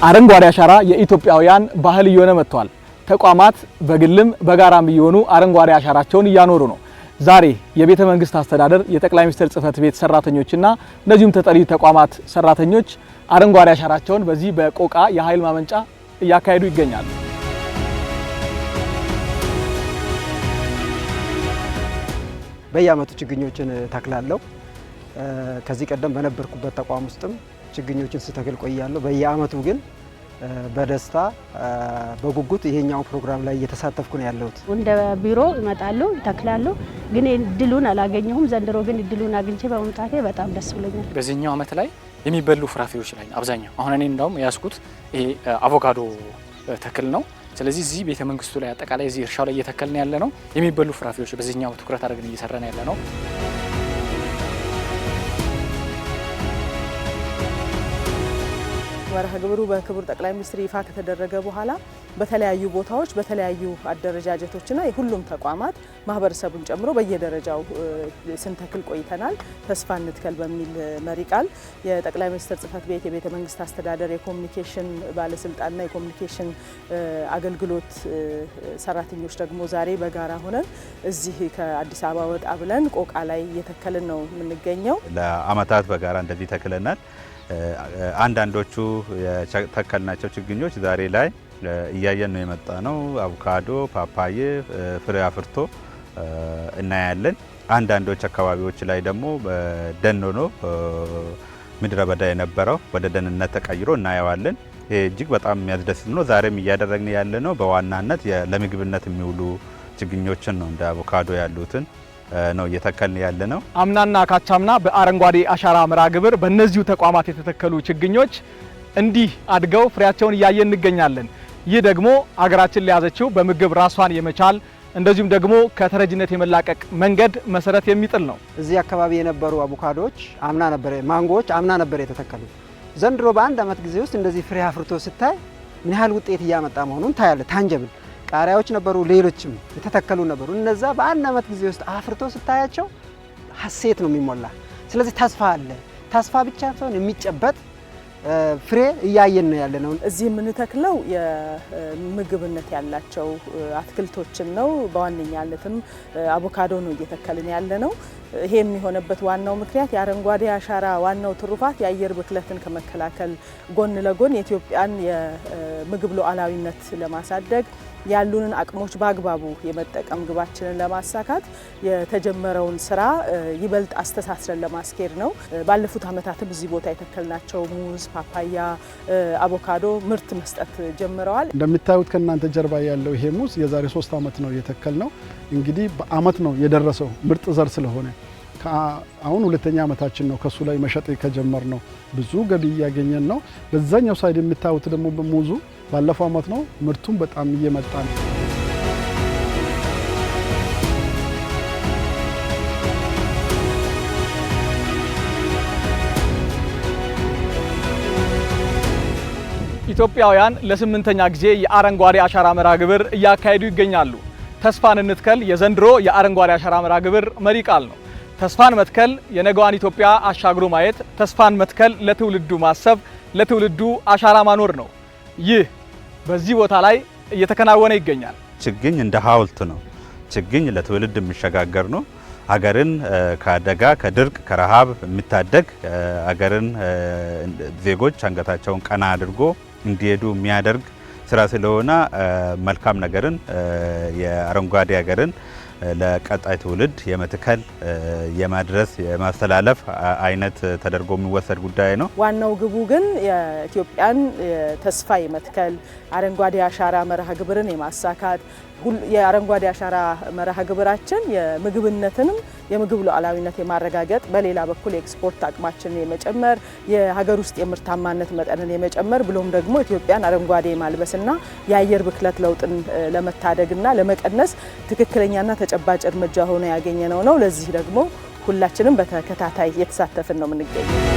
አረንጓዴ አሻራ የኢትዮጵያውያን ባህል እየሆነ መጥቷል። ተቋማት በግልም በጋራም እየሆኑ አረንጓዴ አሻራቸውን እያኖሩ ነው። ዛሬ የቤተ መንግስት አስተዳደር የጠቅላይ ሚኒስትር ጽህፈት ቤት ሰራተኞችና እንደዚሁም ተጠሪ ተቋማት ሰራተኞች አረንጓዴ አሻራቸውን በዚህ በቆቃ የኃይል ማመንጫ እያካሄዱ ይገኛሉ። በየአመቱ ችግኞችን ተክላለሁ። ከዚህ ቀደም በነበርኩበት ተቋም ውስጥም ችግኞችን ስተክል ቆያለሁ። በየአመቱ ግን በደስታ በጉጉት ይሄኛው ፕሮግራም ላይ እየተሳተፍኩ ነው ያለሁት። እንደ ቢሮ እመጣለሁ፣ ተክላለሁ፣ ግን እድሉን አላገኘሁም። ዘንድሮ ግን እድሉን አግኝቼ በመምጣቴ በጣም ደስ ብሎኛል። በዚህኛው አመት ላይ የሚበሉ ፍራፍሬዎች ላይ አብዛኛው አሁን እኔ እንዳውም ያስኩት ይሄ አቮካዶ ተክል ነው። ስለዚህ እዚህ ቤተ መንግስቱ ላይ አጠቃላይ እዚህ እርሻው ላይ እየተከልን ያለ ነው የሚበሉ ፍራፍሬዎች በዚህኛው ትኩረት አድርገን እየሰራን ያለ ነው። መርሃ ግብሩ በክቡር ጠቅላይ ሚኒስትር ይፋ ከተደረገ በኋላ በተለያዩ ቦታዎች በተለያዩ አደረጃጀቶችና የሁሉም ተቋማት ማህበረሰቡን ጨምሮ በየደረጃው ስንተክል ቆይተናል። ተስፋ እንትከል በሚል መሪ ቃል የጠቅላይ ሚኒስትር ጽህፈት ቤት የቤተ መንግስት አስተዳደር የኮሙኒኬሽን ባለስልጣንና የኮሙኒኬሽን አገልግሎት ሰራተኞች ደግሞ ዛሬ በጋራ ሆነን እዚህ ከአዲስ አበባ ወጣ ብለን ቆቃ ላይ እየተከልን ነው የምንገኘው። ለአመታት በጋራ እንደዚህ ተክለናል። አንዳንዶቹ የተከልናቸው ችግኞች ዛሬ ላይ እያየን ነው የመጣ ነው። አቮካዶ፣ ፓፓዬ ፍሬ አፍርቶ እናያለን። አንዳንዶች አካባቢዎች ላይ ደግሞ ደን ሆኖ ምድረ በዳ የነበረው ወደ ደንነት ተቀይሮ እናየዋለን። ይሄ እጅግ በጣም የሚያስደስት ነው። ዛሬም እያደረግን ያለ ነው በዋናነት ለምግብነት የሚውሉ ችግኞችን ነው እንደ አቮካዶ ያሉትን ነው እየተከልን ያለ ነው። አምናና ካቻምና በአረንጓዴ አሻራ መርሃ ግብር በእነዚሁ ተቋማት የተተከሉ ችግኞች እንዲህ አድገው ፍሬያቸውን እያየን እንገኛለን። ይህ ደግሞ አገራችን ለያዘችው በምግብ ራሷን የመቻል እንደዚሁም ደግሞ ከተረጅነት የመላቀቅ መንገድ መሰረት የሚጥል ነው። እዚህ አካባቢ የነበሩ አቮካዶዎች ማንጎዎች አምና ነበር የተተከሉ። ዘንድሮ በአንድ አመት ጊዜ ውስጥ እንደዚህ ፍሬ አፍርቶ ስታይ ምን ያህል ውጤት እያመጣ መሆኑን ታያለ። ታንጀብል ቃሪያዎች ነበሩ፣ ሌሎችም የተተከሉ ነበሩ። እነዛ በአንድ አመት ጊዜ ውስጥ አፍርቶ ስታያቸው ሀሴት ነው የሚሞላ። ስለዚህ ተስፋ አለ። ተስፋ ብቻ ሳይሆን የሚጨበጥ ፍሬ እያየን ነው ያለ ነው። እዚህ የምንተክለው የምግብነት ያላቸው አትክልቶችን ነው። በዋነኛነትም አቮካዶ ነው እየተከልን ያለ ነው። ይሄ የሚሆነበት ዋናው ምክንያት የአረንጓዴ አሻራ ዋናው ትሩፋት የአየር ብክለትን ከመከላከል ጎን ለጎን የኢትዮጵያን የምግብ ሉዓላዊነት ለማሳደግ ያሉንን አቅሞች በአግባቡ የመጠቀም ግባችንን ለማሳካት የተጀመረውን ስራ ይበልጥ አስተሳስረን ለማስኬድ ነው። ባለፉት አመታትም እዚህ ቦታ የተከልናቸው ሙዝ፣ ፓፓያ፣ አቮካዶ ምርት መስጠት ጀምረዋል። እንደምታዩት ከእናንተ ጀርባ ያለው ይሄ ሙዝ የዛሬ 3 አመት ነው የተከልነው። እንግዲህ በአመት ነው የደረሰው ምርጥ ዘር ስለሆነ አሁን ሁለተኛ አመታችን ነው ከሱ ላይ መሸጥ ከጀመርነው። ብዙ ገቢ እያገኘን ነው። በዛኛው ሳይድ የምታዩት ደግሞ በሙዙ ባለፈው አመት ነው ምርቱም በጣም እየመጣ ነው። ኢትዮጵያውያን ለ8ኛ ጊዜ የአረንጓዴ አሻራ መርሃ ግብር እያካሄዱ ይገኛሉ። ተስፋን እንትከል የዘንድሮ የአረንጓዴ አሻራ መርሃ ግብር መሪ ቃል ነው። ተስፋን መትከል የነገዋን ኢትዮጵያ አሻግሮ ማየት፣ ተስፋን መትከል ለትውልዱ ማሰብ፣ ለትውልዱ አሻራ ማኖር ነው። ይህ በዚህ ቦታ ላይ እየተከናወነ ይገኛል። ችግኝ እንደ ሐውልት ነው። ችግኝ ለትውልድ የሚሸጋገር ነው። ሀገርን ከአደጋ ከድርቅ ከረሃብ የሚታደግ ሀገርን ዜጎች አንገታቸውን ቀና አድርጎ እንዲሄዱ የሚያደርግ ስራ ስለሆነ መልካም ነገርን የአረንጓዴ ሀገርን ለቀጣይ ትውልድ የመትከል የማድረስ የማስተላለፍ አይነት ተደርጎ የሚወሰድ ጉዳይ ነው። ዋናው ግቡ ግን የኢትዮጵያን ተስፋ የመትከል አረንጓዴ አሻራ መርሃ ግብርን የማሳካት የአረንጓዴ አሻራ መርሃ ግብራችን የምግብነትንም የምግብ ሉዓላዊነት የማረጋገጥ በሌላ በኩል የኤክስፖርት አቅማችንን የመጨመር የሀገር ውስጥ የምርታማነት መጠንን የመጨመር ብሎም ደግሞ ኢትዮጵያን አረንጓዴ ማልበስና የአየር ብክለት ለውጥን ለመታደግና ለመቀነስ ትክክለኛና ተጨባጭ እርምጃ ሆኖ ያገኘነው ነው። ለዚህ ደግሞ ሁላችንም በተከታታይ እየተሳተፍን ነው የምንገኘው።